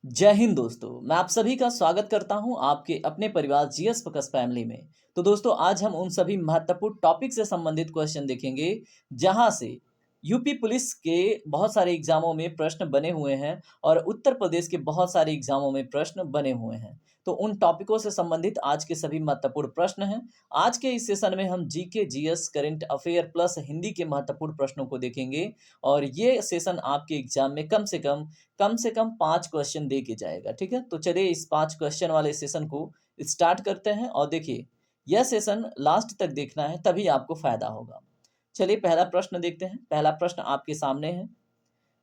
जय हिंद दोस्तों, मैं आप सभी का स्वागत करता हूं आपके अपने परिवार जीएस फोकस फैमिली में। तो दोस्तों, आज हम उन सभी महत्वपूर्ण टॉपिक से संबंधित क्वेश्चन देखेंगे जहां से यूपी पुलिस के बहुत सारे एग्जामों में प्रश्न बने हुए हैं और उत्तर प्रदेश के बहुत सारे एग्जामों में प्रश्न बने हुए हैं। तो उन टॉपिकों से संबंधित आज के सभी महत्वपूर्ण प्रश्न हैं। आज के इस सेशन में हम GK, GS, current affair plus Hindi के महत्वपूर्ण प्रश्नों को देखेंगे और ये सेशन आपके एग्जाम में कम से कम 5 क्वेश्चन दे के जाएगा, ठीक है? तो चलिए इस 5 क्वेश्चन वाले सेशन को स्टार्ट करते हैं और देखिए, यह सेशन लास्ट तक देखना है तभी आपको फ़ायदा होगा। चलिए पहला प्रश्न देखते हैं। पहला प्रश्न आपके सामने है।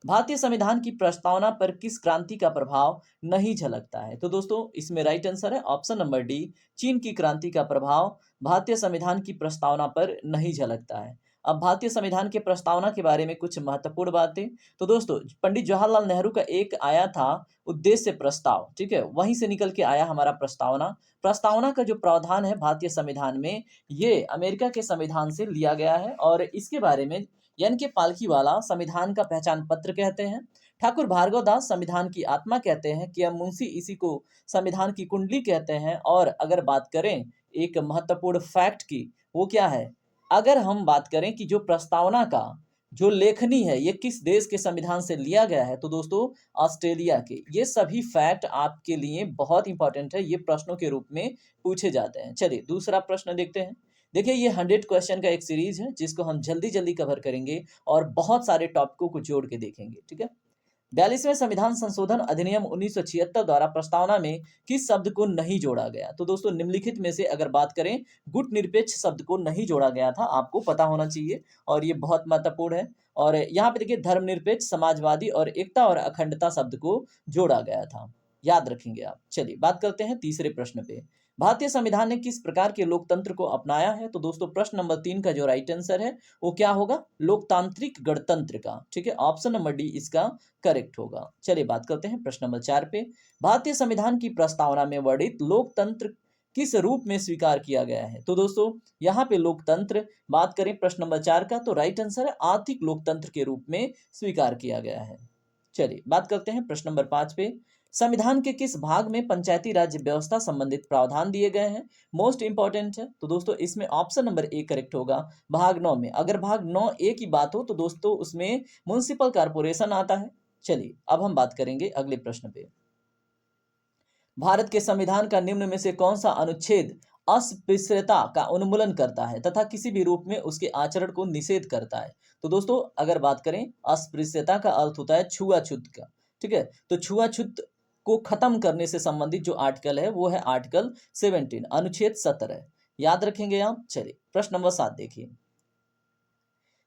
भारतीय संविधान की प्रस्तावना पर किस क्रांति का प्रभाव नहीं झलकता है? तो दोस्तों, इसमें राइट आंसर है ऑप्शन नंबर डी, चीन की क्रांति का प्रभाव भारतीय संविधान की प्रस्तावना पर नहीं झलकता है। अब भारतीय संविधान के प्रस्तावना के बारे में कुछ महत्वपूर्ण बातें। तो दोस्तों, पंडित जवाहरलाल नेहरू का एक आया था उद्देश्य प्रस्ताव, ठीक है? वहीं से निकल के आया हमारा प्रस्तावना। प्रस्तावना का जो प्रावधान है भारतीय संविधान में, ये अमेरिका के संविधान से लिया गया है और इसके बारे में यानी कि पालखीवाला संविधान का पहचान पत्र कहते हैं। ठाकुर भार्गव दास संविधान की आत्मा कहते हैं कि मुंशी इसी को संविधान की कुंडली कहते हैं। और अगर बात करें एक महत्वपूर्ण फैक्ट की, वो क्या है? अगर हम बात करें कि जो प्रस्तावना का जो लेखनी है ये किस देश के संविधान से लिया गया है, तो दोस्तों ऑस्ट्रेलिया के। ये सभी फैक्ट आपके लिए बहुत इंपॉर्टेंट है, ये प्रश्नों के रूप में पूछे जाते हैं। चलिए दूसरा प्रश्न देखते हैं। देखिए, ये 100 क्वेश्चन का एक सीरीज है जिसको हम जल्दी-जल्दी कवर करेंगे और बहुत सारे टॉपिकों को जोड़ के देखेंगे, ठीक है? 42वें संविधान संशोधन अधिनियम 1976 द्वारा प्रस्तावना में किस शब्द को नहीं जोड़ा गया? तो दोस्तों, निम्नलिखित में से अगर बात करें, गुट-निरपेक्ष शब्द को नहीं जोड़ा गया था, आपको पता होना चाहिए और ये बहुत महत्वपूर्ण है। और यहाँ पे देखिए, धर्मनिरपेक्ष, समाजवादी और एकता और अखंडता शब्द को जोड़ा गया था। याद रखेंगे आप। चलिए बात करते हैं तीसरे प्रश्न पे। भारतीय संविधान ने किस प्रकार के लोकतंत्र को अपनाया है? तो दोस्तों, प्रश्न नंबर 3 का जो राइट आंसर है, वो क्या होगा? लोकतांत्रिक गणतंत्र का, ठीक है? ऑप्शन नंबर डी इसका करेक्ट होगा। चलिए बात करते हैं प्रश्न नंबर 4 पे। भारतीय संविधान की प्रस्तावना में वर्णित लोकतंत्र किस रूप में स्वीकार किया गया है? तो दोस्तों, यहाँ पे लोकतंत्र बात करें प्रश्न नंबर 4 का, तो राइट आंसर है आर्थिक लोकतंत्र के रूप में स्वीकार किया गया है। चलिए बात करते हैं प्रश्न नंबर 5 पे। संविधान के किस भाग में पंचायती राज व्यवस्था संबंधित प्रावधान दिए गए हैं? मोस्ट इंपॉर्टेंट है। तो दोस्तों, इसमें ऑप्शन नंबर ए करेक्ट होगा, भाग 9 में। अगर भाग 9 ए की बात हो तो दोस्तों उसमें म्युनिसिपल कॉर्पोरेशन आता है। चलिए अब हम बात करेंगे अगले प्रश्न पे। भारत के संविधान का निम्न में से कौन सा अनुच्छेद अस्पृश्यता का उन्मूलन करता है तथा किसी भी रूप में उसके आचरण को निषेध करता है? तो दोस्तों, अगर बात करें, अस्पृश्यता का अर्थ होता है छुआछूत का, ठीक है? तो छुआछूत को खत्म करने से संबंधित जो आर्टिकल है वो है आर्टिकल 17, अनुच्छेद 17। याद रखेंगे आप। चलिए प्रश्न नंबर 7 देखिए।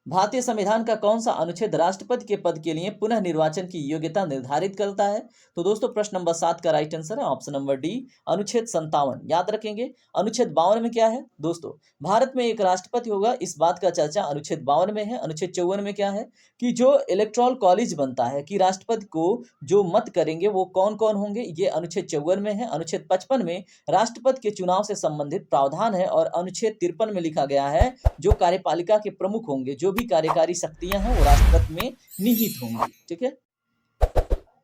भारतीय संविधान का कौन सा अनुच्छेद राष्ट्रपति के पद के लिए पुनः निर्वाचन की योग्यता निर्धारित करता है? तो दोस्तों, प्रश्न नंबर 7 का राइट आंसर है ऑप्शन नंबर डी, अनुच्छेद 57। याद रखेंगे। अनुच्छेद 52 में क्या है? दोस्तों, भारत में एक राष्ट्रपति होगा, इस बात का चर्चा अनुच्छेद 52 में है। अनुच्छेद 54 में क्या है कि जो इलेक्टोरल कॉलेज बनता है कि राष्ट्रपति को जो मत करेंगे वो कौन कौन होंगे, ये अनुच्छेद 54 में है। अनुच्छेद 55 में राष्ट्रपति के चुनाव से संबंधित प्रावधान है और अनुच्छेद 53 में लिखा गया है जो कार्यपालिका के प्रमुख होंगे, जो भी कार्यकारी शक्तियां हैं वो राष्ट्रपति में निहित होंगी, ठीक है?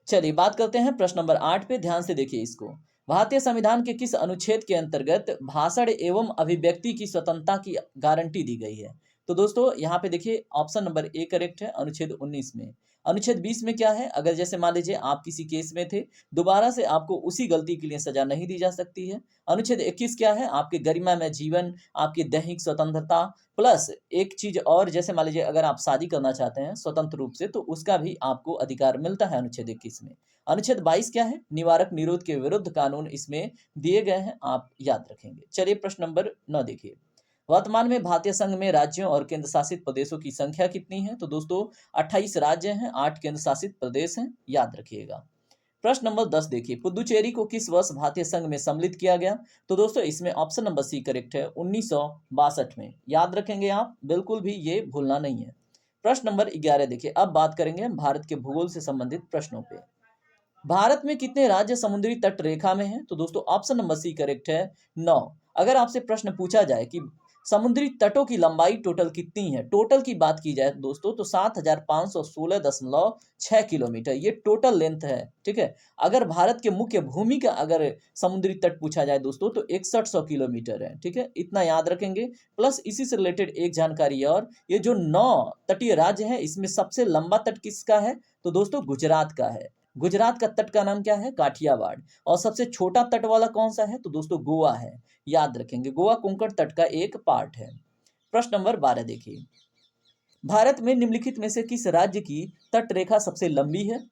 चलिए बात करते हैं प्रश्न नंबर 8 पे, ध्यान से देखिए इसको। भारतीय संविधान के किस अनुच्छेद के अंतर्गत भाषण एवं अभिव्यक्ति की स्वतंत्रता की गारंटी दी गई है? तो दोस्तों, यहाँ पे देखिए ऑप्शन नंबर ए करेक्ट है, अनुच्छेद 19 में। अनुच्छेद 20 में क्या है? अगर जैसे मान लीजिए आप किसी केस में थे, दोबारा से आपको उसी गलती के लिए सजा नहीं दी जा सकती है। अनुच्छेद 21 क्या है? आपके गरिमामय जीवन, आपकी दैहिक स्वतंत्रता, प्लस एक चीज और, जैसे मान लीजिए अगर आप शादी करना चाहते हैं स्वतंत्र रूप से, तो उसका भी आपको अधिकार मिलता है अनुच्छेद 21 में। अनुच्छेद 22 क्या है? निवारक निरोध के विरुद्ध कानून इसमें दिए गए हैं, आप याद रखेंगे। चलिए प्रश्न नंबर 9 देखिए। वर्तमान में भारतीय संघ में राज्यों और केंद्र शासित प्रदेशों की संख्या कितनी है? तो दोस्तों, 28 राज्य हैं, 8 केंद्र शासित प्रदेश हैं, याद रखिएगा। प्रश्न नंबर 10 देखिए। पुदुचेरी को किस वर्ष भारतीय संघ में सम्मिलित किया गया? तो दोस्तों, इसमें ऑप्शन नंबर सी करेक्ट है, 1962 में। याद रखेंगे आप, बिल्कुल भी ये भूलना नहीं है। प्रश्न नंबर 11 देखिए। अब बात करेंगे हम भारत के भूगोल से संबंधित प्रश्नों पे। भारत में कितने राज्य समुद्री तट रेखा में हैं? तो दोस्तों, ऑप्शन नंबर सी करेक्ट है, 9। अगर आपसे प्रश्न पूछा जाए कि समुद्री तटों की लंबाई टोटल कितनी है? टोटल की बात की जाए दोस्तों तो 7516.6 किलोमीटर ये टोटल लेंथ है, ठीक है। अगर भारत के मुख्य भूमि का अगर समुद्री तट पूछा जाए दोस्तों तो 6100 किलोमीटर है, ठीक है। इतना याद रखेंगे। प्लस इसी से रिलेटेड एक जानकारी और, ये जो 9 तटीय राज्य है इसमें सबसे लंबा तट किसका है? तो दोस्तों गुजरात का है। गुजरात का तट का नाम क्या है? काठियावाड़। और सबसे छोटा तट वाला कौन सा है? तो दोस्तों गोवा है। याद रखेंगे, गोवा कोंकण तट का एक पार्ट है। प्रश्न नंबर 12 देखिए, भारत में निम्नलिखित में से किस राज्य की तट रेखा सबसे लंबी है?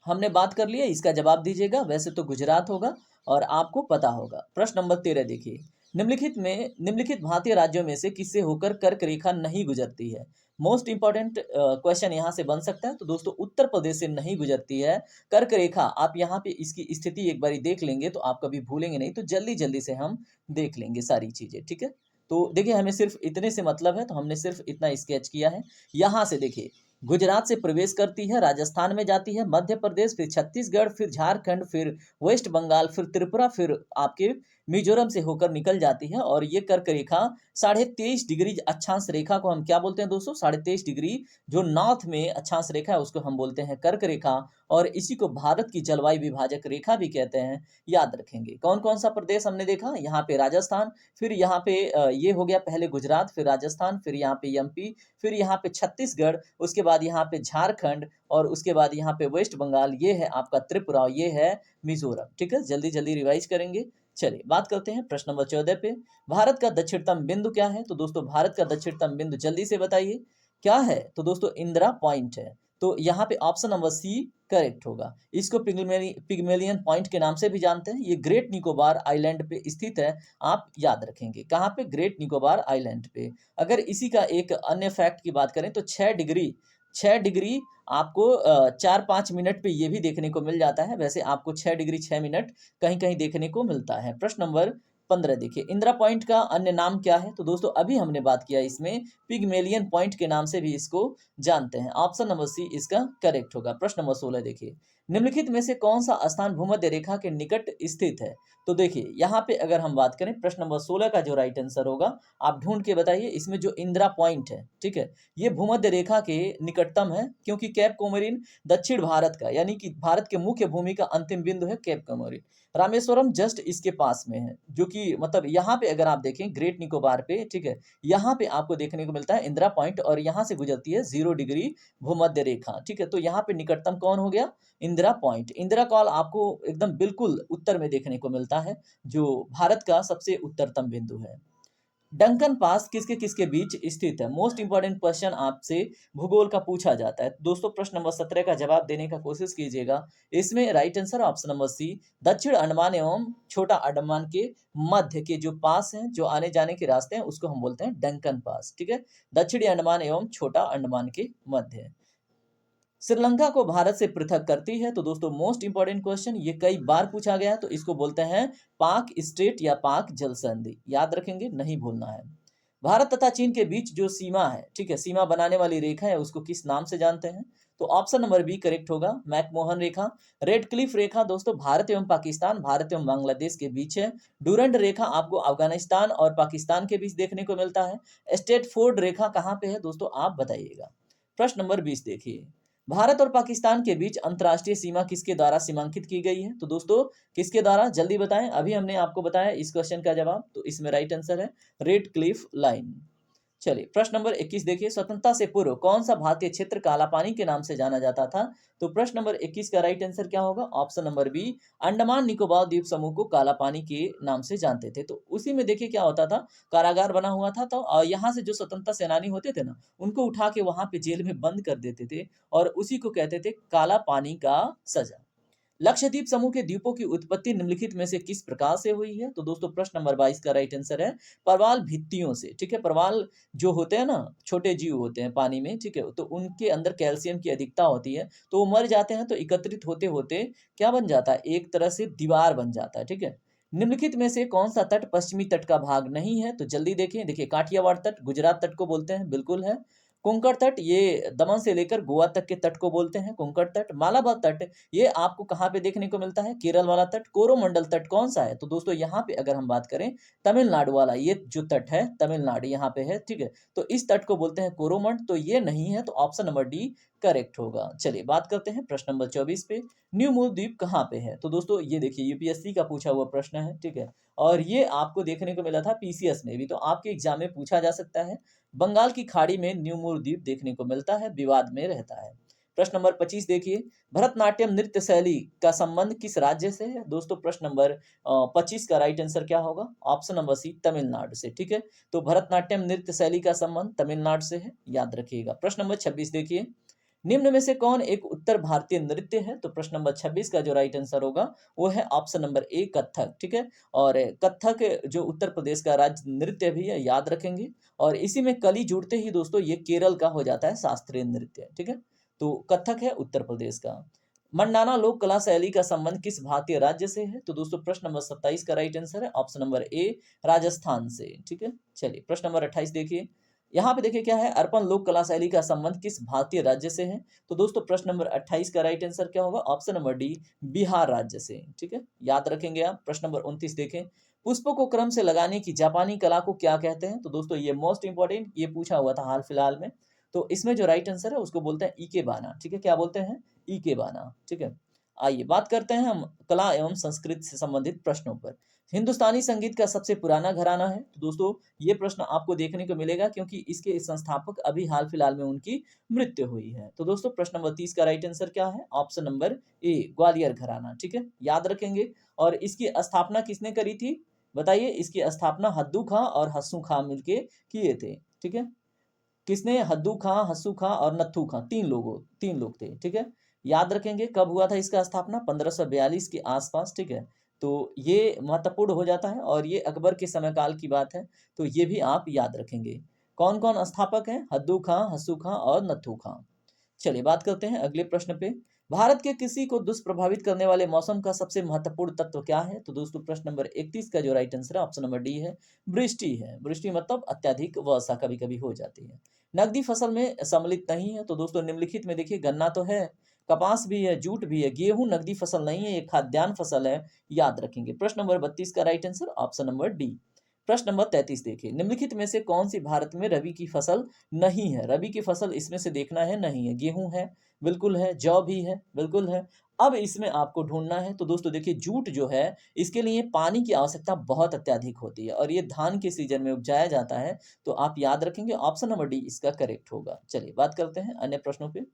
हमने बात कर लिया, इसका जवाब दीजिएगा। वैसे तो गुजरात होगा और आपको पता होगा। प्रश्न नंबर 13 देखिए, निम्नलिखित भारतीय राज्यों में से किससे होकर कर्क रेखा नहीं गुजरती है? मोस्ट इंपॉर्टेंट क्वेश्चन यहाँ से बन सकता है। तो दोस्तों उत्तर प्रदेश से नहीं गुजरती है कर्क रेखा। आप यहाँ पे इसकी स्थिति एक बारी देख लेंगे तो आप कभी भूलेंगे नहीं। तो जल्दी जल्दी से हम देख लेंगे सारी चीजें, ठीक है। तो देखिए हमें सिर्फ इतने से मतलब है, तो हमने सिर्फ इतना स्केच किया है। यहाँ से देखिए, गुजरात से प्रवेश करती है, राजस्थान में जाती है, मध्य प्रदेश, फिर छत्तीसगढ़, फिर झारखंड, फिर वेस्ट बंगाल, फिर त्रिपुरा, फिर आपके मिजोरम से होकर निकल जाती है। और ये कर्क रेखा 23.5 डिग्री अक्षांश रेखा को हम क्या बोलते हैं दोस्तों? 23.5 डिग्री जो नॉर्थ में अक्षांश रेखा है उसको हम बोलते हैं कर्क रेखा। और इसी को भारत की जलवायु विभाजक रेखा भी कहते हैं। याद रखेंगे। कौन कौन सा प्रदेश हमने देखा? यहाँ पे राजस्थान, फिर यहाँ पे ये हो गया पहले गुजरात, फिर राजस्थान, फिर यहाँ पे एमपी, फिर यहाँ पे छत्तीसगढ़, उसके बाद यहाँ पे झारखंड, और उसके बाद यहाँ पे वेस्ट बंगाल, ये है आपका त्रिपुरा, ये है मिजोरम, ठीक है। जल्दी जल्दी रिवाइज करेंगे। चलिए बात करते हैं प्रश्न नंबर 14 पे। भारत का दक्षिणतम बिंदु क्या है? तो दोस्तों भारत का दक्षिणतम बिंदु जल्दी से बताइए क्या है? तो दोस्तों इंदिरा पॉइंट है। तो यहाँ पे ऑप्शन नंबर सी करेक्ट होगा। इसको पिग्मेलियन पॉइंट के नाम से भी जानते हैं। ये ग्रेट निकोबार आइलैंड पे स्थित है। आप याद रखेंगे कहाँ पे? ग्रेट निकोबार आइलैंड पे। अगर इसी का एक अन्य फैक्ट की बात करें तो 6 डिग्री आपको 4-5 मिनट पे ये भी देखने को मिल जाता है। वैसे आपको 6 डिग्री 6 मिनट कहीं कहीं देखने को मिलता है। प्रश्न नंबर 15 देखिए, इंदिरा पॉइंट का अन्य नाम क्या है? तो दोस्तों अभी हमने बात किया, इसमें पिग्मेलियन पॉइंट के नाम से भी इसको जानते हैं। ऑप्शन नंबर सी इसका करेक्ट होगा। प्रश्न नंबर 16 देखिए, निम्नलिखित में से कौन सा स्थान भूमध्य रेखा के निकट स्थित है? तो देखिए यहाँ पे अगर हम बात करें, प्रश्न नंबर 16 का जो राइट आंसर होगा आप ढूंढ के बताइए। इसमें जो इंदिरा पॉइंट है, ठीक है, ये भूमध्य रेखा के निकटतम है, क्योंकि कैप कोमोरिन दक्षिण भारत का, यानी कि भारत के मुख्य भूमि का अंतिम बिंदु है कैप कोमोरिन। रामेश्वरम जस्ट इसके पास में है, जो कि मतलब यहाँ पे अगर आप देखें ग्रेट निकोबार पे, ठीक है, यहाँ पे आपको देखने को मिलता है इंदिरा पॉइंट, और यहाँ से गुजरती है 0 डिग्री भूमध्य रेखा, ठीक है। तो यहाँ पे निकटतम कौन हो गया? इंदिरा पॉइंट। इंदिरा कॉल आपको एकदम बिल्कुल उत्तर में देखने को मिलता है, जो भारत का सबसे उत्तरतम बिंदु है। डंकन पास किसके किसके बीच स्थित है? मोस्ट इंपॉर्टेंट क्वेश्चन आपसे भूगोल का पूछा जाता है दोस्तों। प्रश्न नंबर 17 का जवाब देने का कोशिश कीजिएगा। इसमें right answer option number C, दक्षिण अंडमान एवं छोटा अंडमान के मध्य के जो पास हैं, जो आने जाने के रास्ते हैं, उसको हम बोलते हैं डंकन पास, ठीक है। दक्षिणी अंडमान एवं छोटा अंडमान के मध्य। श्रीलंका को भारत से पृथक करती है? तो दोस्तों मोस्ट इंपॉर्टेंट क्वेश्चन, ये कई बार पूछा गया है। तो इसको बोलते हैं पाक स्ट्रेट या पाक जल संधि। याद रखेंगे, नहीं भूलना है। भारत तथा चीन के बीच जो सीमा है, ठीक है, सीमा बनाने वाली रेखा है, उसको किस नाम से जानते हैं? तो ऑप्शन नंबर बी करेक्ट होगा, मैकमोहन रेखा। रेड क्लिफ रेखा दोस्तों भारत एवं पाकिस्तान, भारत एवं बांग्लादेश के बीच है। डूरंड रेखा आपको अफगानिस्तान और पाकिस्तान के बीच देखने को मिलता है। स्टेट फोर्ड रेखा कहाँ पे है दोस्तों, आप बताइएगा। प्रश्न नंबर 20 देखिए, भारत और पाकिस्तान के बीच अंतर्राष्ट्रीय सीमा किसके द्वारा सीमांकित की गई है? तो दोस्तों किसके द्वारा, जल्दी बताएं। अभी हमने आपको बताया इस क्वेश्चन का जवाब, तो इसमें राइट आंसर है रेड क्लिफ लाइन। चलिए प्रश्न नंबर 21 देखिए, स्वतंत्रता से पूर्व कौन सा भारतीय क्षेत्र काला पानी के नाम से जाना जाता था? तो प्रश्न नंबर 21 का राइट आंसर क्या होगा? Option number B, Andaman Nicobar द्वीप समूह को काला पानी के नाम से जानते थे। तो उसी में देखिए क्या होता था, कारागार बना हुआ था। तो यहाँ से जो स्वतंत्रता सेनानी होते थे ना, उनको उठा के वहां पे जेल में बंद कर देते थे, और उसी को कहते थे काला पानी का सजा। लक्षद्वीप समूह के द्वीपों की उत्पत्ति निम्नलिखित में से किस प्रकार से हुई है? तो दोस्तों प्रश्न नंबर 22 का राइट आंसर है प्रवाल भित्तियों से, ठीक है। प्रवाल जो होते हैं ना, छोटे जीव होते हैं पानी में, ठीक है, तो उनके अंदर कैल्शियम की अधिकता होती है, तो वो मर जाते हैं, तो एकत्रित होते होते क्या बन जाता है? एक तरह से दीवार बन जाता है, ठीक है। निम्नलिखित में से कौन सा तट पश्चिमी तट का भाग नहीं है? तो जल्दी देखिए, काठियावाड़ तट गुजरात तट को बोलते हैं, बिल्कुल है। कोंकण तट ये दमन से लेकर गोवा तक के तट को बोलते हैं कोंकण तट। मालाबार तट ये आपको कहाँ पे देखने को मिलता है? केरल वाला तट। कोरोमंडल तट कौन सा है? तो दोस्तों यहाँ पे अगर हम बात करें तमिलनाडु वाला, ये जो तट है तमिलनाडु यहाँ पे है, ठीक है। तो इस तट को बोलते हैं कोरोमंड, तो ये नहीं है, तो ऑप्शन नंबर डी करेक्ट होगा। चलिए बात करते हैं प्रश्न नंबर 24 पे। न्यू मूल द्वीप कहाँ पे है? तो दोस्तों ये देखिए यूपीएससी का पूछा हुआ प्रश्न है, ठीक है। और ये आपको देखने को मिला था पीसीएस में भी, तो आपके एग्जाम में पूछा जा सकता है। बंगाल की खाड़ी में न्यू मूल द्वीप देखने को मिलता है, विवाद में रहता है। प्रश्न नंबर 25 देखिए, भरतनाट्यम नृत्य शैली का संबंध किस राज्य से है? दोस्तों प्रश्न नंबर 25 का राइट आंसर क्या होगा? ऑप्शन नंबर सी तमिलनाडु से, ठीक है। तो भरतनाट्यम नृत्य शैली का संबंध तमिलनाडु से है, याद रखिएगा। प्रश्न नंबर 26 देखिए, निम्न में से कौन एक उत्तर भारतीय नृत्य है? तो प्रश्न नंबर 26 का जो राइट आंसर होगा वो है ऑप्शन नंबर ए कथक, ठीक है। और कथक जो उत्तर प्रदेश का राज्य नृत्य भी है, याद रखेंगे। और इसी में कली जुड़ते ही दोस्तों ये केरल का हो जाता है शास्त्रीय नृत्य, ठीक है। तो कथक है उत्तर प्रदेश का। मंडाना लोक कला शैली का संबंध किस भारतीय राज्य से है? तो दोस्तों प्रश्न नंबर 27 का राइट आंसर है ऑप्शन नंबर ए राजस्थान से, ठीक है। चलिए प्रश्न नंबर 28 देखिए, यहाँ पे देखिए क्या है, अर्पण लोक कला शैली का संबंध किस भारतीय राज्य से है? तो दोस्तों प्रश्न नंबर 28 का राइट आंसर क्या होगा? ऑप्शन नंबर डी बिहार राज्य से, ठीक है, याद रखेंगे आप। प्रश्न नंबर 29 देखें, पुष्पों को क्रम से लगाने की जापानी कला को क्या कहते हैं? तो दोस्तों ये मोस्ट इंपॉर्टेंट, ये पूछा हुआ था हाल फिलहाल में। तो इसमें जो राइट आंसर है उसको बोलते हैं इके बाना, ठीक है। क्या बोलते हैं? इके बाना, ठीक है। आइए बात करते हैं हम कला एवं संस्कृति से संबंधित प्रश्नों पर। हिंदुस्तानी संगीत का सबसे पुराना घराना है? तो दोस्तों ये प्रश्न आपको देखने को मिलेगा क्योंकि इसके संस्थापक अभी हाल फिलहाल में उनकी मृत्यु हुई है। तो दोस्तों प्रश्न नंबर 30 का राइट आंसर क्या है? ऑप्शन नंबर ए ग्वालियर घराना, ठीक है, याद रखेंगे। और इसकी स्थापना किसने करी थी? बताइए। इसकी स्थापना हद्दू खां और हस्सू खां मिलके किए थे, ठीक है। किसने? हद्दू खां, हस्सू खां और नत्थू खां, तीन लोग थे, ठीक है। याद रखेंगे कब हुआ था इसका स्थापना? 1542 के आसपास, ठीक है। तो ये महत्वपूर्ण हो जाता है और ये अकबर के समय काल की बात है, तो ये भी आप याद रखेंगे। कौन कौन स्थापक हैं? हद्दू खां, हस्सू खां और नत्थू खां। चलिए बात करते हैं अगले प्रश्न पे। भारत के कृषि को दुष्प्रभावित करने वाले मौसम का सबसे महत्वपूर्ण तत्व क्या है? तो दोस्तों प्रश्न नंबर 31 का जो राइट आंसर है ऑप्शन नंबर डी है वृष्टि है। वृष्टि मतलब अत्यधिक वर्षा कभी कभी हो जाती है। नकदी फसल में सम्मिलित नहीं है? तो दोस्तों निम्नलिखित में देखिए गन्ना तो है, कपास भी है, जूट भी है, गेहूं नकदी फसल नहीं है, ये खाद्यान्न फसल है, याद रखेंगे। प्रश्न नंबर 32 का right answer option number D. प्रश्न नंबर 33 देखिए, निम्नलिखित में से कौन सी भारत में रबी की फसल नहीं है? रबी की फसल इसमें से देखना है, नहीं है। गेहूं है, बिल्कुल है। जौ भी है, बिल्कुल है। अब इसमें आपको ढूंढना है, तो दोस्तों देखिए जूट जो है इसके लिए पानी की आवश्यकता बहुत अत्यधिक होती है और ये धान के सीजन में उपजाया जाता है, तो आप याद रखेंगे ऑप्शन नंबर डी इसका करेक्ट होगा। चलिए बात करते हैं अन्य प्रश्नों पे।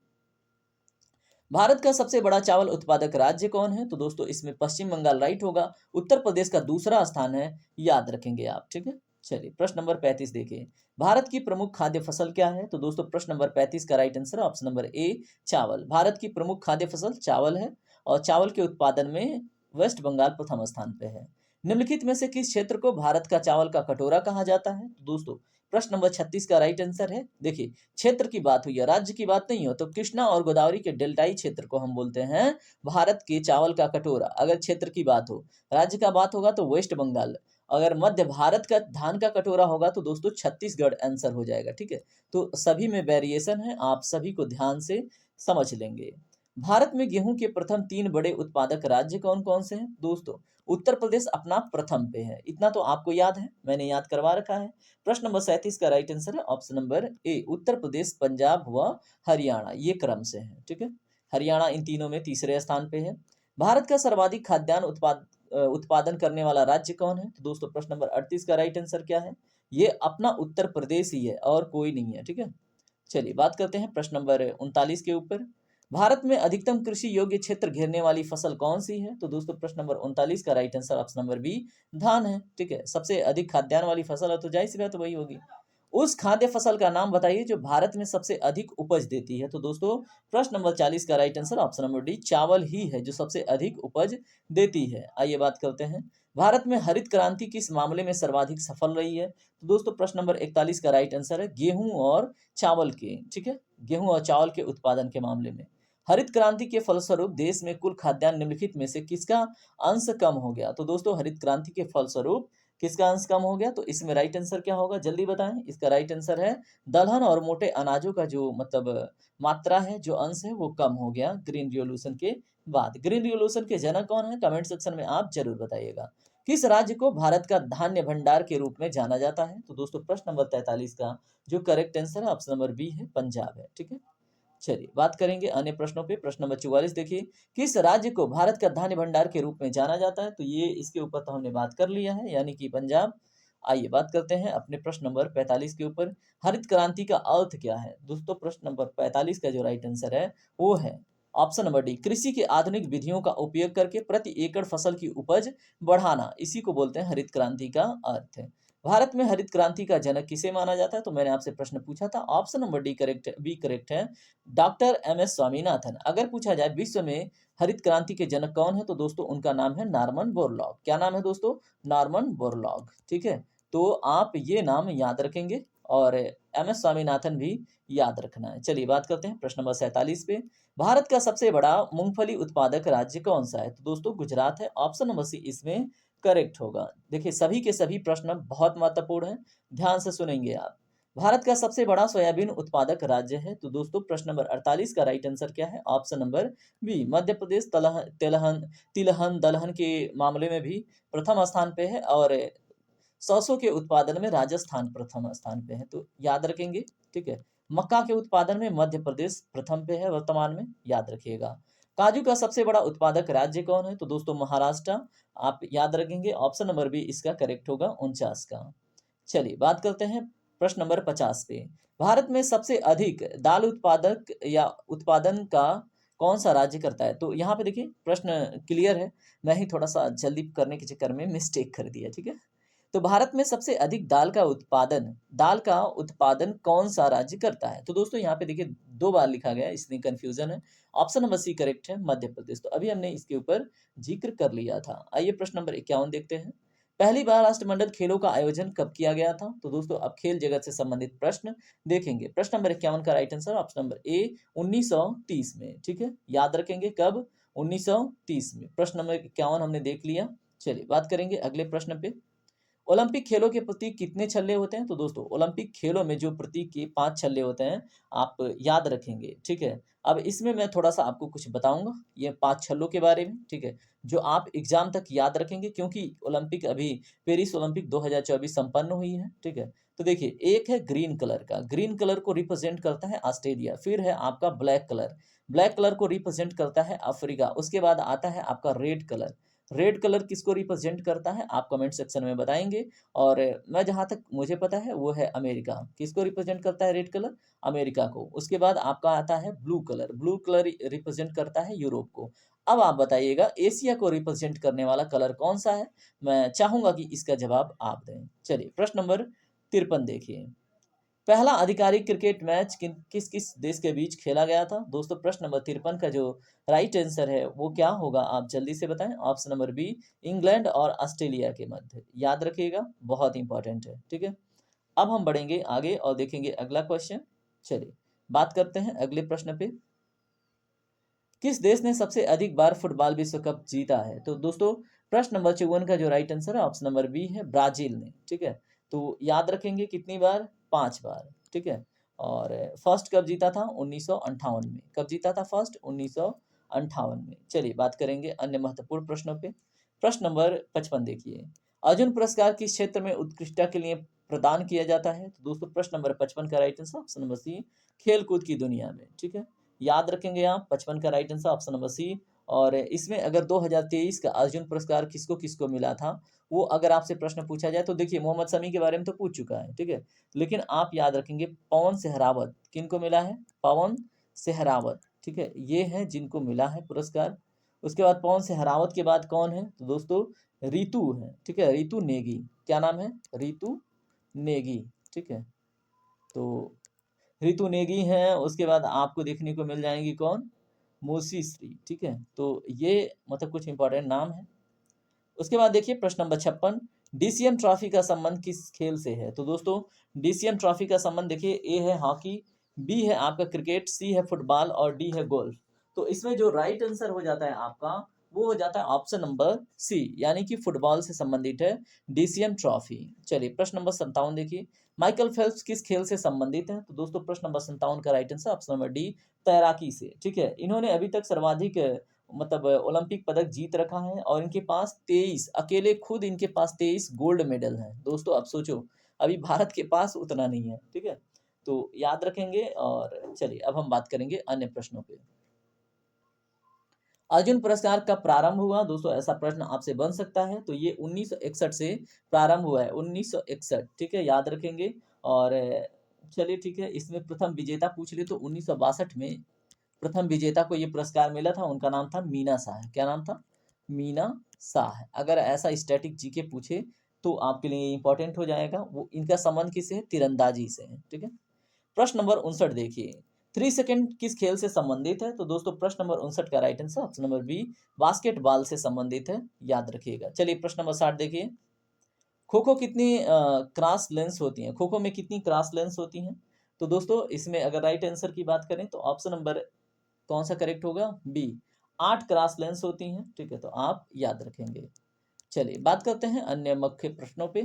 भारत का सबसे बड़ा चावल उत्पादक राज्य कौन है? तो दोस्तों इसमें पश्चिम बंगाल राइट होगा। उत्तर प्रदेश का दूसरा स्थान है, याद रखेंगे आप, ठीक है। चलिए प्रश्न नंबर 35 देखिए, भारत की प्रमुख खाद्य फसल क्या है? तो दोस्तों प्रश्न नंबर 35 का right answer option number A चावल। भारत की प्रमुख खाद्य फसल चावल है और चावल के उत्पादन में वेस्ट बंगाल प्रथम स्थान पे है। निम्नलिखित में से किस क्षेत्र को भारत का चावल का कटोरा कहा जाता है? तो दोस्तों प्रश्न नंबर 36 का राइट आंसर है, देखिए क्षेत्र की बात हुई है, राज्य की बात नहीं हो, तो कृष्णा और गोदावरी के डेल्टाई क्षेत्र को हम बोलते हैं भारत के चावल का कटोरा। अगर क्षेत्र की बात हो, राज्य का बात होगा तो वेस्ट बंगाल। अगर मध्य भारत का धान का कटोरा होगा तो दोस्तों छत्तीसगढ़ आंसर हो जाएगा, ठीक है। तो सभी में वेरिएशन है, आप सभी को ध्यान से समझ लेंगे। भारत में गेहूं के प्रथम 3 बड़े उत्पादक राज्य कौन कौन से हैं? दोस्तों उत्तर प्रदेश अपना प्रथम पे है, इतना तो आपको याद है, मैंने याद करवा रखा है। प्रश्न नंबर 37 का राइट आंसर है option number A Uttar Pradesh, Punjab व हरियाणा, ये क्रम से है, ठीक है। हरियाणा इन तीनों में तीसरे स्थान पे है। भारत का सर्वाधिक खाद्यान्न उत्पादन करने वाला राज्य कौन है? तो दोस्तों प्रश्न नंबर 38 का राइट आंसर क्या है? ये अपना उत्तर प्रदेश ही है और कोई नहीं है, ठीक है। चलिए बात करते हैं प्रश्न नंबर 39 के ऊपर। भारत में अधिकतम कृषि योग्य क्षेत्र घेरने वाली फसल कौन सी है? तो दोस्तों प्रश्न नंबर 39 का right answer option number B धान है, ठीक है। सबसे अधिक खाद्यान्न वाली फसल है तो जाहिर सी बात वही होगी। उस खाद्य फसल का नाम बताइए जो भारत में सबसे अधिक उपज देती है? तो दोस्तों प्रश्न नंबर 40 का right answer option number D चावल ही है जो सबसे अधिक उपज देती है। आइए बात करते हैं, भारत में हरित क्रांति किस मामले में सर्वाधिक सफल रही है? तो दोस्तों प्रश्न नंबर 41 का राइट आंसर है गेहूं और चावल के, ठीक है, गेहूं और चावल के उत्पादन के मामले में। हरित क्रांति के फलस्वरूप देश में कुल खाद्यान्न निम्नलिखित में से किसका अंश कम हो गया? तो दोस्तों हरित क्रांति के फलस्वरूप किसका अंश कम हो गया? तो इसमें राइट आंसर क्या होगा? जल्दी बताएं। इसका राइट आंसर है दलहन और मोटे अनाजों का जो मतलब मात्रा है, जो अंश है, वो कम हो गया ग्रीन रिवॉल्यूशन के बाद। ग्रीन रिवॉल्यूशन के जनक कौन है? कमेंट सेक्शन में आप जरूर बताइएगा। किस राज्य को भारत का धान्य भंडार के रूप में जाना जाता है? तो दोस्तों प्रश्न नंबर 43 का जो करेक्ट आंसर है ऑप्शन नंबर बी है, पंजाब है। ठीक है, चलिए बात करेंगे अन्य प्रश्नों पे। प्रश्न नंबर 44 देखिए, किस राज्य को भारत का धान्य भंडार के रूप में जाना जाता है? तो ये इसके ऊपर तो हमने बात कर लिया है, यानी कि पंजाब। आइए बात करते हैं अपने प्रश्न नंबर 45 के ऊपर। हरित क्रांति का अर्थ क्या है? दोस्तों प्रश्न नंबर 45 का जो राइट आंसर है वो है ऑप्शन नंबर डी, कृषि की आधुनिक विधियों का उपयोग करके प्रति एकड़ फसल की उपज बढ़ाना, इसी को बोलते हैं हरित क्रांति का अर्थ। भारत में हरित क्रांति का जनक किसे माना जाता है? तो मैंने आपसे प्रश्न पूछा था, option number D correct, B correct है, डॉक्टर एम एस स्वामीनाथन। अगर पूछा जाए विश्व में हरित क्रांति के जनक कौन है, तो दोस्तों उनका नाम है नॉर्मन बोरलॉग। क्या नाम है दोस्तों? Norman Borlaug. ठीक है, तो आप ये नाम याद रखेंगे और एम एस स्वामीनाथन भी याद रखना है। चलिए बात करते हैं प्रश्न नंबर 47 पे। भारत का सबसे बड़ा मूंगफली उत्पादक राज्य कौन सा है? तो दोस्तों गुजरात है। ऑप्शन नंबर सी इसमें करेक्ट होगा। देखिए सभी के सभी प्रश्न बहुत महत्वपूर्ण हैं, ध्यान से सुनेंगे आप। भारत का सबसे बड़ा सोयाबीन उत्पादक राज्य है? तो दोस्तों प्रश्न नंबर 48 का राइट आंसर क्या है? Option number B, Madhya Pradesh. तिलहन दलहन के मामले में भी प्रथम स्थान पे है और सरसों के उत्पादन में राजस्थान प्रथम स्थान पे है, तो याद रखेंगे। ठीक है, मक्का के उत्पादन में मध्य प्रदेश प्रथम पे है वर्तमान में, याद रखिएगा। काजू का सबसे बड़ा उत्पादक राज्य कौन है? तो दोस्तों महाराष्ट्र, आप याद रखेंगे। ऑप्शन नंबर बी इसका करेक्ट होगा, 49 का। चलिए बात करते हैं प्रश्न नंबर 50 पे। भारत में सबसे अधिक दाल उत्पादक या उत्पादन का कौन सा राज्य करता है? तो यहाँ पे देखिए प्रश्न क्लियर है, मैं ही थोड़ा सा जल्दी करने के चक्कर में मिस्टेक कर दिया। ठीक है, तो भारत में सबसे अधिक दाल का उत्पादन कौन सा राज्य करता है? तो दोस्तों यहाँ पे देखिए 2 बार लिखा गया है, इसलिए कंफ्यूजन है। ऑप्शन नंबर सी करेक्ट है, मध्य प्रदेश। तो अभी हमने इसके ऊपर जिक्र कर लिया था। आइए प्रश्न नंबर 51 देखते हैं। पहली बार राष्ट्रमंडल खेलों का आयोजन कब किया गया था? तो दोस्तों अब खेल जगत से संबंधित प्रश्न देखेंगे। प्रश्न नंबर 51 का right answer option number A, 1930 में। ठीक है, याद रखेंगे कब? 1930 में। प्रश्न नंबर 51 हमने देख लिया। चलिए बात करेंगे अगले प्रश्न पे। ओलंपिक खेलों के प्रतीक कितने छल्ले होते हैं? तो दोस्तों ओलंपिक खेलों में जो प्रतीक के 5 छल्ले होते हैं, आप याद रखेंगे। ठीक है, अब इसमें मैं थोड़ा सा आपको कुछ बताऊंगा ये 5 छल्लों के बारे में। ठीक है, जो आप एग्जाम तक याद रखेंगे, क्योंकि ओलंपिक अभी पेरिस ओलंपिक 2024 संपन्न हुई है। ठीक है, तो देखिए एक है ग्रीन कलर का, ग्रीन कलर को रिप्रेजेंट करता है ऑस्ट्रेलिया। फिर है आपका ब्लैक कलर, ब्लैक कलर को रिप्रेजेंट करता है अफ्रीका। उसके बाद आता है आपका रेड कलर, रेड कलर किसको रिप्रेजेंट करता है आप कमेंट सेक्शन में बताएंगे। और मैं जहां तक मुझे पता है वो है अमेरिका। किसको रिप्रेजेंट करता है रेड कलर? अमेरिका को। उसके बाद आपका आता है blue colour, blue colour represent करता है यूरोप को। अब आप बताइएगा एशिया को रिप्रेजेंट करने वाला कलर कौन सा है? मैं चाहूंगा कि इसका जवाब आप दें। चलिए प्रश्न नंबर 53 देखिए। पहला आधिकारिक क्रिकेट मैच किस किस देश के बीच खेला गया था? दोस्तों प्रश्न नंबर 53 का जो राइट आंसर है वो क्या होगा, आप जल्दी से बताएं। ऑप्शन नंबर बी, इंग्लैंड और ऑस्ट्रेलिया के मध्य। याद रखिएगा, बहुत इंपॉर्टेंट है। ठीक है, अब हम बढ़ेंगे आगे और देखेंगे अगला क्वेश्चन। चलिए बात करते हैं अगले प्रश्न पे। किस देश ने सबसे अधिक बार फुटबॉल विश्व कप जीता है? तो दोस्तों प्रश्न नंबर 54 का जो राइट आंसर है ऑप्शन नंबर बी है, ब्राजील ने। ठीक है, तो याद रखेंगे कितनी बार? 5 बार। ठीक है, और फर्स्ट कब जीता था? 1958 में। कब जीता था फर्स्ट? 1958 में। चलिए बात करेंगे अन्य महत्वपूर्ण प्रश्नों पे। प्रश्न नंबर 55 देखिए। अर्जुन पुरस्कार किस क्षेत्र में उत्कृष्टता के लिए प्रदान किया जाता है? तो दोस्तों प्रश्न नंबर 55 का right answer option number C, खेल कूद की दुनिया में। ठीक है, याद रखेंगे आप 55 का right answer option number C. और इसमें अगर 2023 का अर्जुन पुरस्कार किसको किसको मिला था, वो अगर आपसे प्रश्न पूछा जाए तो देखिए मोहम्मद शमी के बारे में तो पूछ चुका है। ठीक है, लेकिन आप याद रखेंगे पवन सहरावत किनको मिला है? पवन सहरावत। ठीक है, ये है जिनको मिला है पुरस्कार। उसके बाद पवन सहरावत के बाद कौन है? तो दोस्तों रितु है। ठीक है, रितु नेगी। क्या नाम है? रितु नेगी। ठीक है, तो ऋतु नेगी हैं। उसके बाद आपको देखने को मिल जाएंगी कौन? मूसी श्री। ठीक है, तो ये मतलब कुछ इंपॉर्टेंट नाम है। उसके बाद देखिए प्रश्न नंबर 56। डीसीएम ट्रॉफी का संबंध किस खेल से है? तो दोस्तों डीसीएम ट्रॉफी का संबंध देखिए, ए है हॉकी, बी है आपका क्रिकेट, सी है फुटबॉल और डी है गोल्फ। तो इसमें जो राइट आंसर हो जाता है आपका वो हो जाता है ऑप्शन नंबर सी, यानी कि फुटबॉल से संबंधित है, डीसीएम ट्रॉफी। चलिए प्रश्न नंबर 57 देखिए, माइकल फेल्प्स किस खेल से संबंधित है? तो दोस्तों प्रश्न नंबर 57 का right answer option number D, तैराकी से। ठीक है, इन्होंने अभी तक सर्वाधिक मतलब ओलंपिक पदक जीत रखा है और इनके पास 23, अकेले खुद इनके पास 23 गोल्ड मेडल हैं। दोस्तों अब सोचो, अभी भारत के पास उतना नहीं है। ठीक है, तो याद रखेंगे। और चलिए अब हम बात करेंगे अन्य प्रश्नों पे। अर्जुन पुरस्कार कब प्रारंभ हुआ? दोस्तों ऐसा प्रश्न आपसे बन सकता है, तो ये 1961 से प्रारंभ हुआ है, 1961। ठीक है, याद रखेंगे। और चलिए ठीक है, इसमें प्रथम विजेता पूछ ले तो 1962 में प्रथम विजेता को ये पुरस्कार मिला था, उनका नाम था मीना शाह। क्या नाम था? मीना शाह। अगर ऐसा स्टैटिक जीके पूछे तो आपके लिए इंपॉर्टेंट हो जाएगा। वो इनका संबंध किससे है? तीरंदाजी से है। ठीक है, प्रश्न नंबर 59 देखिए, 3 सेकंड किस खेल से संबंधित है? तो दोस्तों प्रश्न नंबर 59 का right answer option number B, basketball से संबंधित है, याद रखिएगा। चलिए प्रश्न नंबर 60 देखिए, खो खो कितनी क्रॉस लेंस होती हैं? खो खो में कितनी क्रॉस लेंस होती हैं? तो दोस्तों इसमें अगर राइट आंसर की बात करें तो ऑप्शन नंबर कौन सा करेक्ट होगा? बी, 8 क्रॉस लेंस होती हैं। ठीक है, तो आप याद रखेंगे। चलिए बात करते हैं अन्य मुख्य प्रश्नों पे।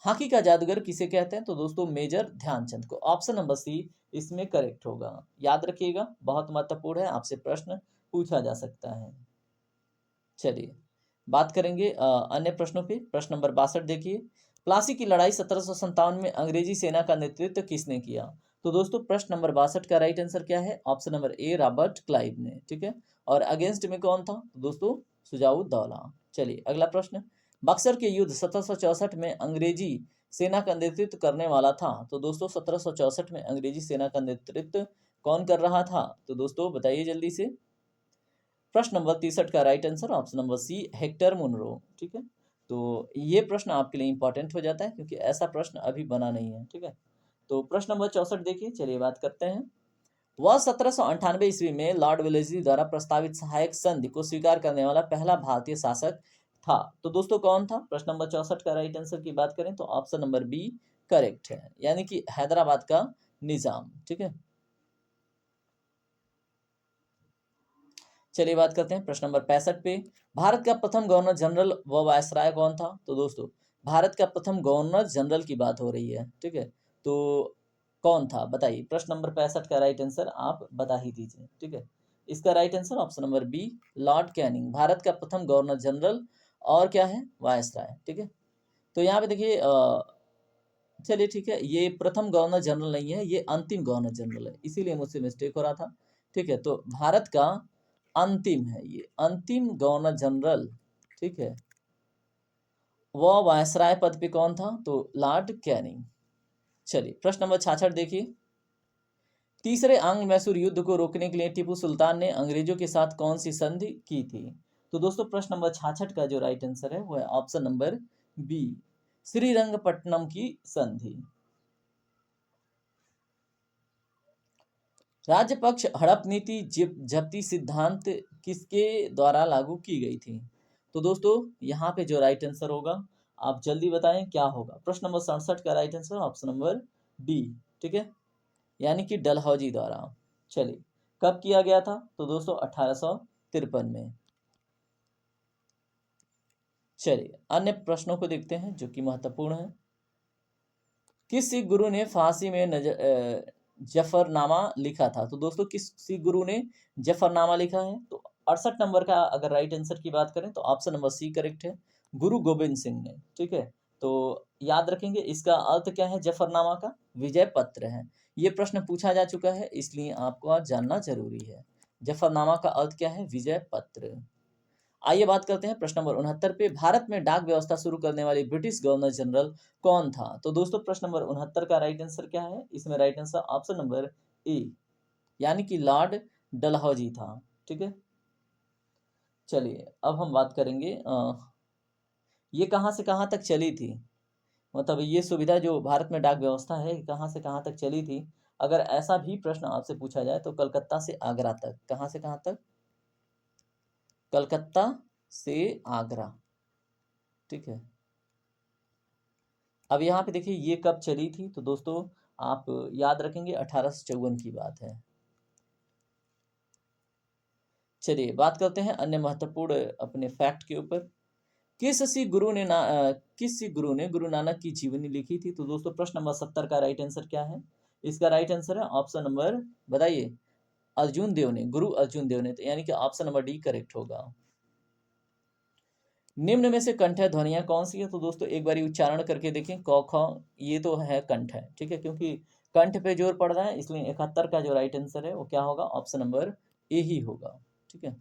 हॉकी का जादूगर किसे कहते हैं? तो दोस्तों मेजर ध्यानचंद को। ऑप्शन नंबर सी इसमें करेक्ट होगा, याद रखिएगा, बहुत महत्वपूर्ण है, आपसे प्रश्न पूछा जा सकता है। चलिए बात करेंगे अन्य प्रश्नों पे। प्रश्न नंबर 62 देखिए, प्लासी की लड़ाई 1757 में अंग्रेजी सेना का नेतृत्व किसने किया? तो दोस्तों प्रश्न नंबर 62 का राइट आंसर क्या है? Option number A, Robert Clive ने। ठीक है, और अगेंस्ट में कौन था? तो दोस्तों सुजाउद्दौला। चलिए अगला प्रश्न, बक्सर के युद्ध 1764 में अंग्रेजी सेना का नेतृत्व करने वाला था? तो दोस्तों 1764 में अंग्रेजी सेना का नेतृत्व कौन कर रहा था? तो दोस्तों बताइए जल्दी से। प्रश्न नंबर 63 का right answer option number C, Hector Munro. ठीक है, तो ये प्रश्न आपके लिए इंपॉर्टेंट हो जाता है क्योंकि ऐसा प्रश्न अभी बना नहीं है। ठीक है, तो प्रश्न नंबर 64 देखिए, चलिए बात करते हैं। वह 1798 ईस्वी में लॉर्ड वेलेस्ली द्वारा प्रस्तावित सहायक संधि को स्वीकार करने वाला पहला भारतीय शासक था। तो दोस्तों कौन था? प्रश्न नंबर 64 का राइट आंसर की बात करें तो ऑप्शन नंबर बी करेक्ट है, यानी कि हैदराबाद का निजाम। ठीक है, चलिए बात करते हैं प्रश्न नंबर 65 पे। भारत का प्रथम गवर्नर जनरल व वायसराय कौन था? तो दोस्तों भारत का प्रथम गवर्नर जनरल की बात हो रही है। ठीक है, तो कौन था बताइए। प्रश्न नंबर 65 का राइट आंसर आप बता ही दीजिए। ठीक है, इसका right answer option number B, Lord Canning, Bharat का प्रथम गवर्नर जनरल और क्या है? वायसराय। ठीक है, तो यहाँ पे देखिए चलिए ठीक है, ये प्रथम गवर्नर जनरल नहीं है, ये अंतिम गवर्नर जनरल है, इसीलिए मुझसे मिस्टेक हो रहा था। ठीक है, तो भारत का अंतिम है, ये अंतिम गवर्नर जनरल। ठीक है, वह वायसराय पद पे कौन था? तो लॉर्ड कैनिंग। चलिए प्रश्न नंबर 66 देखिए, तीसरे आंग्ल मैसूर युद्ध को रोकने के लिए टीपू सुल्तान ने अंग्रेजों के साथ कौन सी संधि की थी? तो दोस्तों प्रश्न नंबर 66 का जो राइट आंसर है वो है ऑप्शन नंबर बी, श्रीरंगपट्टनम की संधि। राज्य पक्ष हड़प नीति जब्ती सिद्धांत किसके द्वारा लागू की गई थी? तो दोस्तों यहाँ पे जो राइट आंसर होगा आप जल्दी बताएं क्या होगा। प्रश्न नंबर 67 का right answer option number D. ठीक है, यानी कि डलहौजी द्वारा। चलिए कब किया गया था? तो दोस्तों 1853 में। चलिए अन्य प्रश्नों को देखते हैं जो कि महत्वपूर्ण है। किस सिख गुरु ने फांसी में जफरनामा लिखा था? तो दोस्तों किस सिख गुरु ने जफरनामा लिखा है? तो 68 नंबर का अगर राइट आंसर की बात करें तो ऑप्शन नंबर सी करेक्ट है, गुरु गोविंद सिंह ने। ठीक है, तो याद रखेंगे इसका अर्थ क्या है जफरनामा का? विजय पत्र है। ये प्रश्न पूछा जा चुका है, इसलिए आपको आज जानना जरूरी है। जफरनामा का अर्थ क्या है? विजय पत्र। आइए बात करते हैं प्रश्न नंबर 69 पे, भारत में डाक व्यवस्था शुरू करने वाले ब्रिटिश गवर्नर जनरल कौन था? तो दोस्तों प्रश्न नंबर 69 का राइट आंसर क्या है? इसमें right answer option number A, यानी कि लॉर्ड डलहौजी था। ठीक है, चलिए अब हम बात करेंगे ये कहाँ से कहाँ तक चली थी, मतलब ये सुविधा जो भारत में डाक व्यवस्था है कहाँ से कहाँ तक चली थी। अगर ऐसा भी प्रश्न आपसे पूछा जाए तो कलकत्ता से आगरा तक। कहाँ से कहाँ तक? कलकत्ता से आगरा। ठीक है, अब यहाँ पे देखिए ये कब चली थी? तो दोस्तों आप याद रखेंगे 1854 की बात है। चलिए बात करते हैं अन्य महत्वपूर्ण अपने फैक्ट के ऊपर। किस गुरु ने गुरु नानक की जीवनी लिखी थी? तो दोस्तों प्रश्न नंबर 70 का राइट आंसर क्या है? इसका राइट आंसर है ऑप्शन नंबर, बताइए, अर्जुन देव ने, गुरु अर्जुन देव ने, तो यानी कि ऑप्शन नंबर डी करेक्ट होगा। निम्न में से कंठ ध्वनियां कौन सी है? तो दोस्तों एक बार उच्चारण करके देखें, क ख, ये तो है कंठ है, ठीक है, क्योंकि कंठ पे जोर पड़ रहा है, इसलिए 71 का जो राइट आंसर है वो क्या होगा? ऑप्शन नंबर ए ही होगा, ठीक है।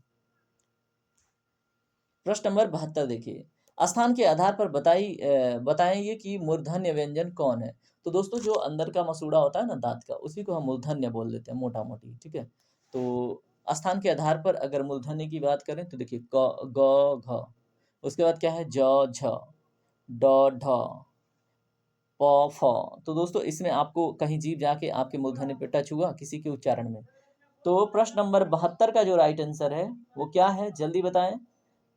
प्रश्न नंबर 72 देखिए, स्थान के आधार पर बताएंगे कि मूर्धन्य व्यंजन कौन है? तो दोस्तों जो अंदर का मसूड़ा होता है ना दांत का, उसी को हम मूर्धन्य बोल देते हैं मोटा मोटी, ठीक है। तो स्थान के आधार पर अगर मूर्धन्य की बात करें तो देखिए क ग घ, उसके बाद क्या है? ज झ ड ढ प फ। तो दोस्तों इसमें आपको कहीं जीभ जाके आपके मूर्धन्य पे टच हुआ किसी के उच्चारण में? तो प्रश्न नंबर 72 का जो राइट आंसर है वो क्या है? जल्दी बताएं।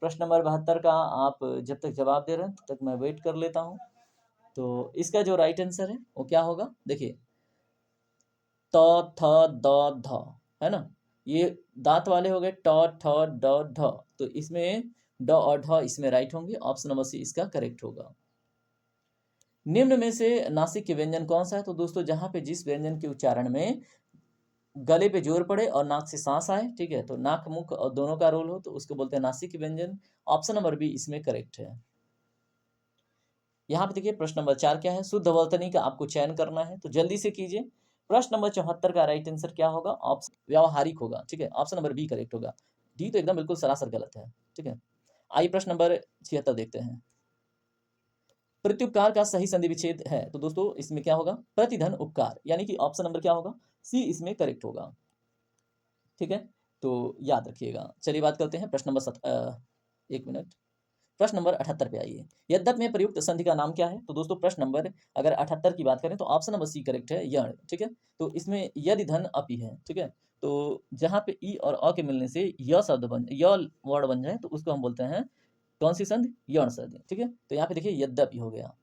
प्रश्न नंबर 72 का आप जब तक जवाब दे रहे हैं तब तक मैं वेट कर लेता हूं। तो इसका जो राइट आंसर है वो क्या होगा? देखिए त थ द ध, है ना, ये दांत वाले हो गए, ट ठ ड ढ, तो इसमें ड और ढ इसमें राइट होंगे, ऑप्शन नंबर सी इसका करेक्ट होगा। निम्न में से नासिक के व्यंजन कौन सा है? तो दोस्तों जहां पे जिस व्यंजन के उच्चारण में गले पे जोर पड़े और नाक से सांस आए, ठीक है, तो नाक मुख और दोनों का रोल हो तो उसको बोलते हैं नासिक व्यंजन, ऑप्शन नंबर बी इसमें करेक्ट है। यहाँ पे देखिए प्रश्न नंबर 4 क्या है? शुद्ध वर्तनी का आपको चयन करना है, तो जल्दी से कीजिए। प्रश्न नंबर 74 का राइट आंसर क्या होगा? ऑप्शन व्यावहारिक होगा, ठीक है, ऑप्शन नंबर बी करेक्ट होगा। डी तो एकदम बिल्कुल सरासर गलत है, ठीक है। आइए प्रश्न नंबर 76 देखते हैं। प्रत्युपकार का सही संधि विच्छेद है, तो दोस्तों इसमें क्या होगा? प्रतिधन उपकार, यानी कि ऑप्शन नंबर क्या होगा? सी इसमें करेक्ट होगा, ठीक है, तो याद रखिएगा। चलिए बात करते हैं प्रश्न नंबर एक मिनट, प्रश्न नंबर 78 पे आइए। यद्यप में प्रयुक्त संधि का नाम क्या है? तो दोस्तों प्रश्न नंबर अगर 78 की बात करें तो ऑप्शन नंबर सी करेक्ट है, यण, ठीक है। तो इसमें यदि धन अपि है, ठीक है, तो जहां पे ई और अ के मिलने से य शब्द बन, य वर्ड बन जाए तो उसको हम बोलते हैं कौन सी संधि? यण संधि, ठीक है। तो यहाँ पे देखिए यद्यपि हो गया,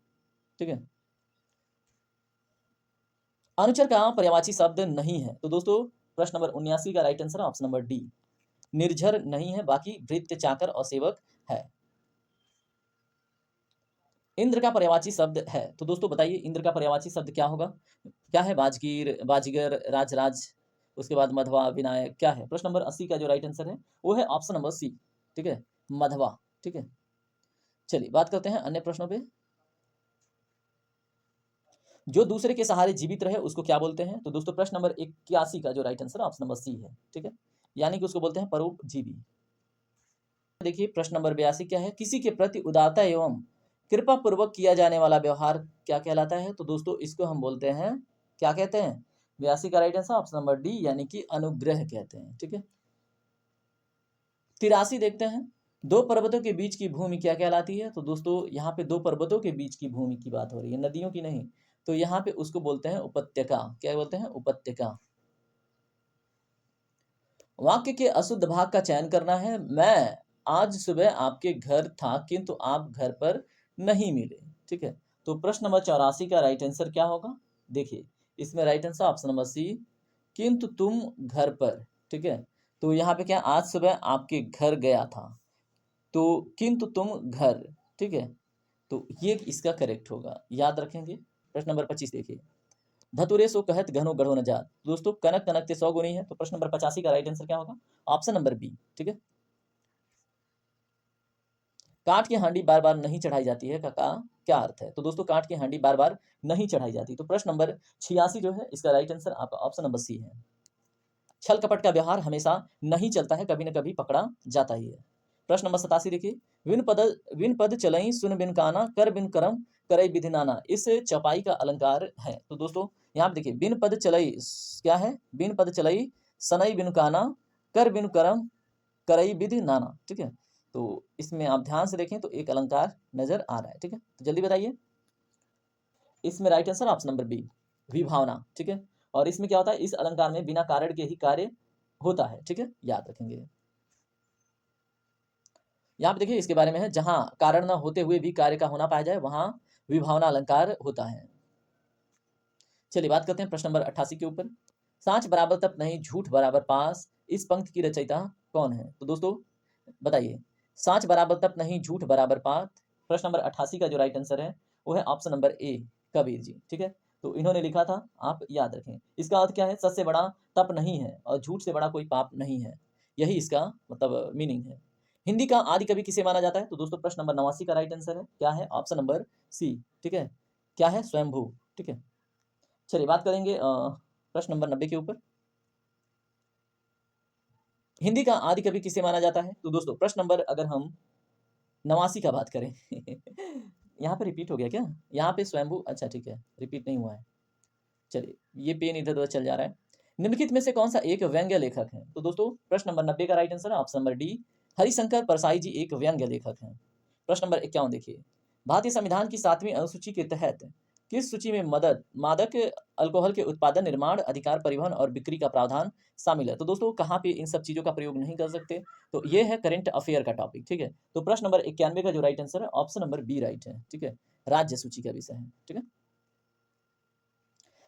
ठीक है। अनुचर का पर्यायवाची शब्द नहीं है, तो दोस्तों प्रश्न नंबर 79 का right answer option number D, निर्झर नहीं है, बाकी भृत्य, चाकर और सेवक है। इंद्र का पर्यायवाची शब्द है, तो दोस्तों बताइए इंद्र का पर्यायवाची शब्द क्या होगा? क्या है? बाजगीर, बाजीगर, राजराज, उसके बाद मधवा, विनायक, क्या है? प्रश्न नंबर 80 का जो राइट आंसर है वो है ऑप्शन नंबर सी, ठीक है, मधवा, ठीक है। चलिए बात करते हैं अन्य प्रश्नों पे। जो दूसरे के सहारे जीवित रहे उसको क्या बोलते हैं? तो दोस्तों प्रश्न नंबर 81 का जो right answer option number C है, ठीक है, यानी कि उसको बोलते हैं परोपजीवी। देखिए प्रश्न नंबर 82 क्या है? किसी के प्रति उदारता एवं कृपा पूर्वक किया जाने वाला व्यवहार क्या कहलाता है? तो दोस्तों इसको हम बोलते हैं, क्या कहते हैं? 82 का right answer option number D, यानी कि अनुग्रह कहते हैं, ठीक है। 83 देखते हैं। दो पर्वतों के बीच की भूमि क्या कहलाती है? तो दोस्तों यहाँ पे दो पर्वतों के बीच की भूमि की बात हो रही है, नदियों की नहीं, तो यहाँ पे उसको बोलते हैं उपत्यका, क्या बोलते हैं? उपत्यका। वाक्य के अशुद्ध भाग का चयन करना है। मैं आज सुबह आपके घर था किंतु आप घर पर नहीं मिले, ठीक है। तो प्रश्न नंबर 84 का राइट आंसर क्या होगा? देखिए इसमें right answer option number C, किंतु तुम घर पर, ठीक है। तो यहाँ पे क्या, आज सुबह आपके घर गया था, तो किंतु तुम घर, ठीक है, तो ये इसका करेक्ट होगा, याद रखेंगे। प्रश्न नंबर 25 देखिए। धतुरे सो कहत घनो गढ़ो न जात, दोस्तों कनक कनक ते 100 गुनी है, तो प्रश्न नंबर 85 का राइट आंसर क्या होगा? ऑप्शन नंबर बी, ठीक है। काठ की हांडी बार बार नहीं चढ़ाई जाती है का क्या अर्थ है? तो दोस्तों काठ की हांडी बार बार नहीं चढ़ाई जाती, तो प्रश्न नंबर 86 जो है इसका राइट आंसर आपका ऑप्शन नंबर सी है। छल कपट का व्यवहार हमेशा नहीं चलता है, कभी न कभी पकड़ा जाता ही है। प्रश्न नंबर 87 देखिए। विन पद चलई सुन बिन काना कर बिन करम करई विधि नाना, इस चौपाई का अलंकार है। तो दोस्तों यहाँ पे देखिए बिन पद चलई क्या है? बिन पद चलई सनई बिन काना कर बिन करम करई विधि नाना, ठीक है। तो इसमें आप ध्यान से देखें तो एक अलंकार नजर आ रहा है, ठीक है, तो जल्दी बताइए। इसमें right answer option number B, विभावना, ठीक है। और इसमें क्या होता है? इस अलंकार में बिना कारण के ही कार्य होता है, ठीक है, याद रखेंगे। यहाँ पे देखिए इसके बारे में है, जहां कारण न होते हुए भी कार्य का होना पाया जाए वहां विभावना अलंकार होता है। चलिए बात करते हैं प्रश्न नंबर 88 के ऊपर। सांच बराबर तप नहीं झूठ बराबर पास, इस पंक्ति की रचयिता कौन है? तो दोस्तों बताइए। साँच बराबर तप नहीं, झूठ बराबर पात। प्रश्न नंबर 88 का जो राइट आंसर है, वो है option number A, Kabir ji, ठीक है? तो इन्होंने लिखा था, आप याद रखें। इसका अर्थ क्या है? सच से बड़ा तप नहीं है और झूठ से बड़ा कोई पाप नहीं है। यही इसका मतलब मीनिंग है। हिंदी का आदि कवि किसे माना जाता है? तो दोस्तों प्रश्न नंबर 89 का राइट आंसर है, क्या है? ऑप्शन नंबर सी, ठीक है? क्या है? स्वयंभू, ठीक है? चलिए बात करेंगे प्रश्न नंबर 90 के ऊपर। हिंदी का आदि कवि किसे माना जाता है? तो दोस्तों प्रश्न नंबर अगर हम 89 का बात करें यहाँ पे रिपीट हो गया क्या? यहाँ पे स्वयंभू, अच्छा ठीक है, रिपीट नहीं हुआ है। चलिए, ये पेन इधर-उधर चल जा रहा है। निम्नलिखित में से कौन-सा एक व्यंग्य लेखक है? तो दोस्तों प्रश्न नंबर 90 का राइट आंसर है option number D, Harishankar Parsai ji एक व्यंग्य लेखक हैं। प्रश्न नंबर 51 देखिए, भारतीय संविधान की 7वीं अनुसूची के तहत किस सूची में मदद मादक अल्कोहल के उत्पादन, निर्माण, अधिकार, परिवहन और बिक्री का प्रावधान शामिल है? तो दोस्तों कहाँ पे इन सब चीज़ों का प्रयोग नहीं कर सकते? तो ये है करंट अफेयर का टॉपिक, ठीक है? तो प्रश्न नंबर 91 का जो राइट आंसर है ऑप्शन नंबर बी राइट है, ठीक है? राज्य सूची का विषय है, ठीक है?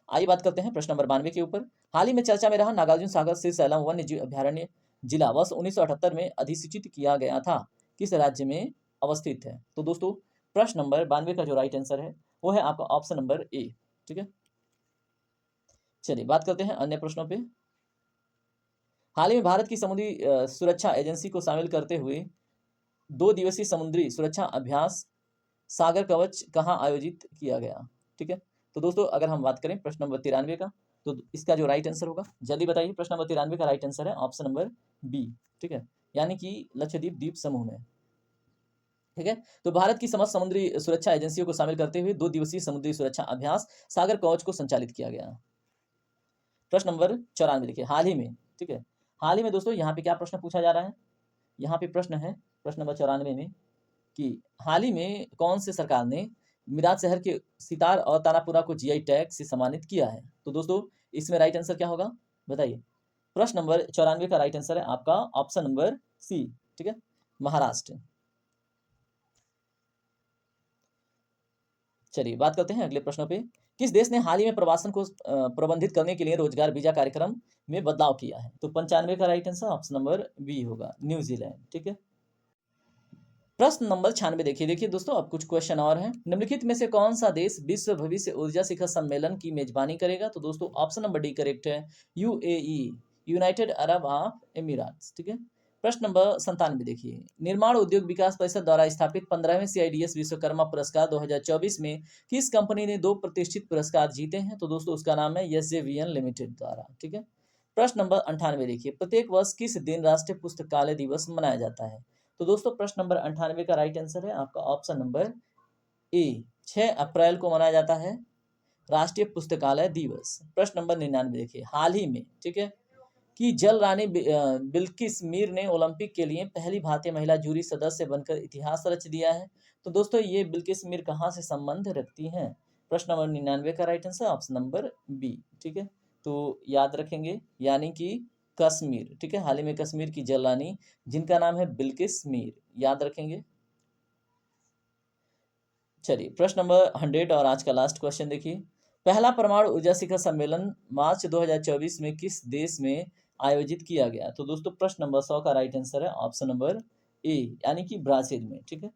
आइए बात करते हैं प्रश्न नंबर 92 के ऊपर। हाल ही में चर्चा में रहा नागार्जुन सागर से सैलम वन्य जीव अभयारण्य जिला वर्ष 1978 में अधिसूचित किया गया था, किस राज्य में अवस्थित है? तो दोस्तों प्रश्न नंबर 92 का जो राइट आंसर है, वो है आपका ऑप्शन नंबर ए, ठीक है? चलिए बात करते हैं अन्य प्रश्नों पे। हाल ही में भारत की समुद्री सुरक्षा एजेंसी को शामिल करते हुए 2 दिवसीय समुद्री सुरक्षा अभ्यास सागर कवच कहाँ आयोजित किया गया? ठीक है? तो दोस्तों अगर हम बात करें प्रश्न नंबर 93 का, तो इसका जो राइट आंसर होगा, जल्दी बताइए। प्रश्न नंबर 93 का राइट आंसर है ऑप्शन नंबर बी, ठीक है? यानी कि लक्षद्वीप द्वीप समूह में, ठीक है? तो भारत की समस्त समुद्री सुरक्षा एजेंसियों को शामिल करते हुए 2 दिवसीय समुद्री सुरक्षा अभ्यास सागर कवच को संचालित किया गया। प्रश्न नंबर 94 देखिए, हाल ही में, ठीक है? हाल ही में दोस्तों यहाँ पे क्या प्रश्न पूछा जा रहा है? यहाँ पे प्रश्न है प्रश्न नंबर 94 में कि हाल ही में कौन से सरकार ने मिराज शहर के सितार और तारापुरा को जीआई टैग से सम्मानित किया है? तो दोस्तों इसमें राइट आंसर क्या होगा? बताइए। प्रश्न नंबर 94 का राइट आंसर है आपका ऑप्शन नंबर सी, ठीक है? महाराष्ट्र। चलिए बात करते हैं अगले प्रश्नों पे। किस देश ने हाल ही में प्रवासन को प्रबंधित करने के लिए रोजगार वीजा कार्यक्रम में बदलाव किया है? तो 95 का right answer option number B होगा, न्यूजीलैंड, ठीक है? प्रश्न नंबर 96 देखिए दोस्तों, अब कुछ क्वेश्चन और हैं। निम्नलिखित में से कौन सा देश विश्व भविष्य ऊर्जा शिखर सम्मेलन की मेजबानी करेगा? तो दोस्तों ऑप्शन नंबर डी करेक्ट है, यूएई, यूनाइटेड अरब ऑफ एमिराट्स, ठीक है? प्रश्न नंबर 97 देखिए, निर्माण उद्योग विकास परिषद द्वारा स्थापित 15वें सीआईडीएस विश्वकर्मा पुरस्कार 2024 में किस कंपनी ने 2 प्रतिष्ठित पुरस्कार जीते हैं? तो दोस्तों उसका नाम है एसजेवीएन लिमिटेड द्वारा, ठीक है? प्रश्न नंबर 98 देखिए, प्रत्येक वर्ष किस दिन राष्ट्रीय पुस्तकालय दिवस मनाया जाता है? तो दोस्तों प्रश्न नंबर 98 का राइट आंसर है आपका ऑप्शन नंबर ए, 6 अप्रैल को मनाया जाता है राष्ट्रीय पुस्तकालय दिवस। प्रश्न नंबर 99 देखिए, हाल ही में, ठीक है, कि जल रानी बिल्किस मीर ने ओलंपिक के लिए पहली भारतीय महिला जूरी सदस्य बनकर इतिहास रच दिया है। तो दोस्तों ये बिल्किस मीर कहाँ से संबंध रखती हैं? प्रश्न नंबर 99 का right answer option number B, ठीक है? तो याद रखेंगे, यानी कि कश्मीर, ठीक है? हाल ही में कश्मीर की जल रानी जिनका नाम है बिल्किस मीर, याद रखेंगे। चलिए प्रश्न नंबर 100 और आज का लास्ट क्वेश्चन देखिए, पहला परमाणु ऊर्जा शिखर सम्मेलन मार्च 2024 में किस देश में आयोजित किया गया? तो दोस्तों प्रश्न नंबर 100 का राइट आंसर है ऑप्शन नंबर ए, यानी कि ब्राजील में, ठीक है?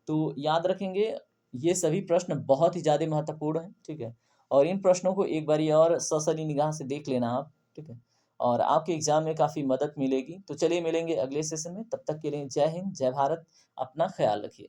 तो याद रखेंगे, ये सभी प्रश्न बहुत ही ज़्यादा महत्वपूर्ण हैं, ठीक है? और इन प्रश्नों को एक बारी और ससरी निगाह से देख लेना आप, ठीक है? और आपके एग्जाम में काफ़ी मदद मिलेगी। तो चलिए मिलेंगे अगले सेशन में, तब तक के लिए जय हिंद, जय भारत, अपना ख्याल रखिए।